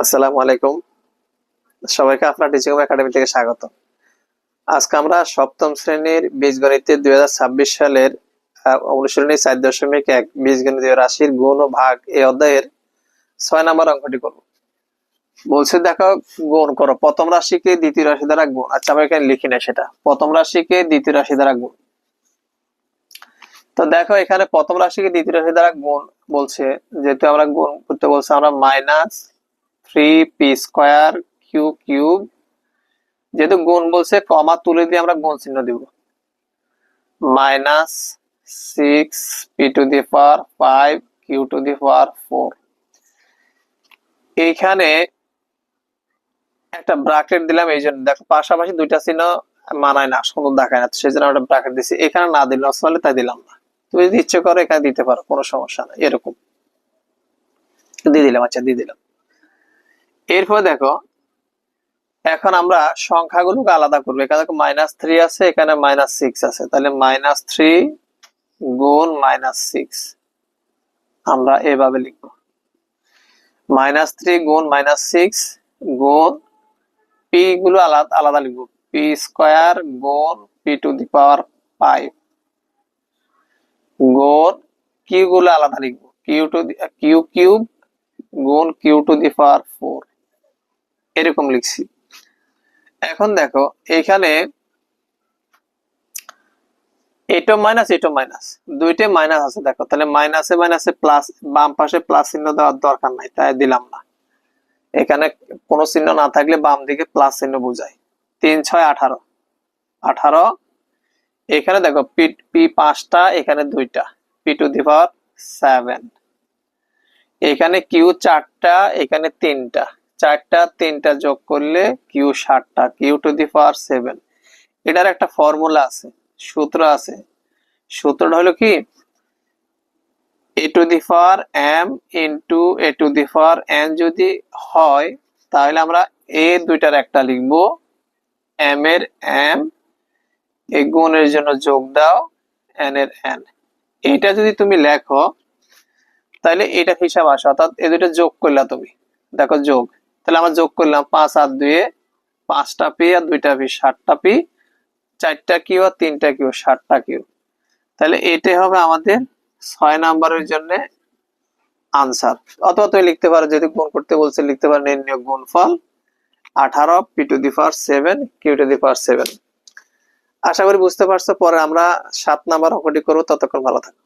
আসসালামু আলাইকুম। সবাইকে আপনার টিচিং একাডেমি থেকে স্বাগত। আজকে আমরা সপ্তম শ্রেণীর বীজগণিতের 2026 সালের অনুশীলনী 4.1 বীজগণিতীয় রাশির গুণ ও ভাগ এই অধ্যায়ের 6 নম্বর অঙ্কটি করব। বলছে দেখো, গুণ করো প্রথম রাশিকে দ্বিতীয় রাশি দ্বারা গুণ। আচ্ছা, আমরা এখানে লিখি না, সেটা প্রথম রাশিকে দ্বিতীয় রাশি দ্বারা গুণ। তো দেখো, এখানে প্রথম রাশিকে দ্বিতীয় রাশি দ্বারা গুণ বলছে, যেহেতু আমরা গুণ করতে বলছে, আমরা -3p² কিউ কিউব, যেহেতু গুণ বলছে কমা তুলে দিয়ে আমরা গুণ চিহ্ন দিব, -6p⁵ q⁴। এইখানে একটা ব্র্যাকেট দিলাম, এই জন্য দেখো পাশাপাশি দুইটা চিহ্ন মানায় না, সুন্দর দেখায় না, সেই জন্য একটা ব্র্যাকেট দিচ্ছি। এখানে না দিলে আসলে তাই দিলাম না। তুমি যদি ইচ্ছে করো এখানে দিতে পারো, কোনো সমস্যা নাই। এরকম দিয়ে দিলাম। আচ্ছা, দিয়ে দিলাম। এরপর দেখো, এখন আমরা সংখ্যাগুলোকে আলাদা করবো। এখানে -3 আছে, এখানে -6 আছে, তাহলে -3 গুণ -6 আমরা এভাবে লিখবো। -3 গুণ -6 গুণ পি গুলো আলাদা আলাদা লিখবো, p² গুণ p⁵ গুণ কিউ গুলো আলাদা লিখবো, কিউ³ গুণ q⁴। এরকম লিখছি। এখন দেখো, এখানে এটো মাইনাস এটো মাইনাস, দুইটাই মাইনাস আছে। দেখো, তাহলে মাইনাসে মাইনাসে প্লাস, বাম পাশে প্লাস চিহ্ন দেওয়ার দরকার নাই, তাই দিলাম না। এখানে কোনো চিহ্ন না থাকলে বাম দিকে প্লাস চিহ্ন বোঝায়। 3 6 18 18। এখানে দেখো পি 5টা, এখানে 2টা, p⁵। এখানে কিউ 4টা, এখানে 3টা, 4টা 3টা যোগ করলে কিউ 7টা, q⁴। এটার একটা ফর্মুলা আছে, সূত্র আছে। সূত্রটা হলো কি, a⁴m ইন্টু a⁴n যদি হয়, তাহলে আমরা এ দুইটার একটা লিখবো, m এর m, এই গুণের জন্য যোগ দাও, n এর n। এটা যদি তুমি লেখো তাহলে এটা হিসাব আসে, অর্থাৎ এই দুইটা যোগ করলা তুমি। দেখো যোগ, তাহলে আমরা যোগ করলাম 5 আর 2 5টা পি আর 2টা পি 7টা পি, 4টা কিউ আর 3টা কিউ 7টা কিউ। তাহলে এটাই হবে আমাদের 6 নম্বরের জন্য আনসার। অথবা তুমি লিখতে পারো, যদি গুণ করতে বলছে লিখতে পারো নির্ণয় গুণফল 18 p⁵ q⁵। আশা করি বুঝতে পারছো। পরে আমরা 7 নাম্বার অঙ্কটি করবো। ততক্ষণ ভালো থাকো।